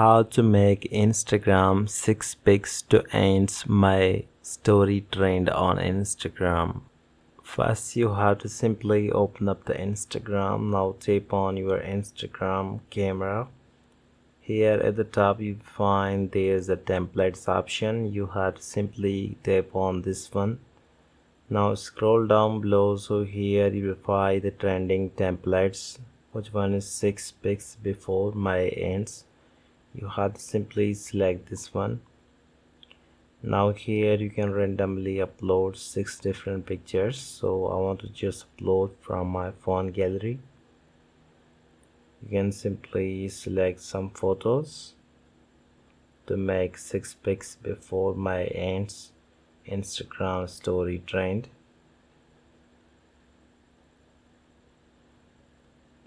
how to make Instagram 6 pics to end my story trend on Instagram. First, you have to simply open up the Instagram. Now tap on your Instagram camera. Here at the top you find there's a templates option. You have to simply tap on this one. Now scroll down below, so here you will find the trending templates. Which one is 6 pics before my ends? You have to simply select this one. Now here you can randomly upload 6 different pictures, so I want to just upload from my phone gallery. You can simply select some photos to make 6 pics before my ends Instagram story trend.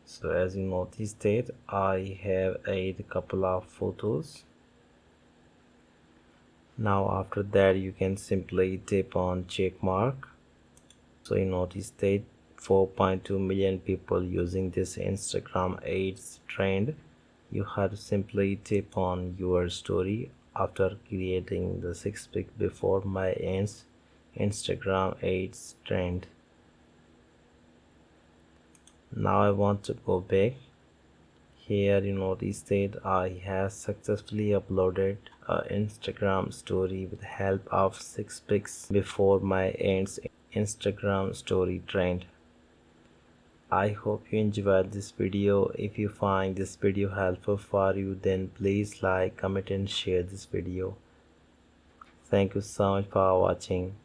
So as you notice that I have added a couple of photos. Now after that you can simply tap on check mark. So you notice that 4.2 million people using this Instagram ads trend. You have to simply tap on your story after creating the 6 pic before my ends Instagram ads trend. Now I want to go back. Here you notice that I have successfully uploaded an Instagram story with the help of 6 pics before my ends Instagram story trend. I hope you enjoyed this video. If you find this video helpful for you, then please like, comment and share this video. Thank you so much for watching.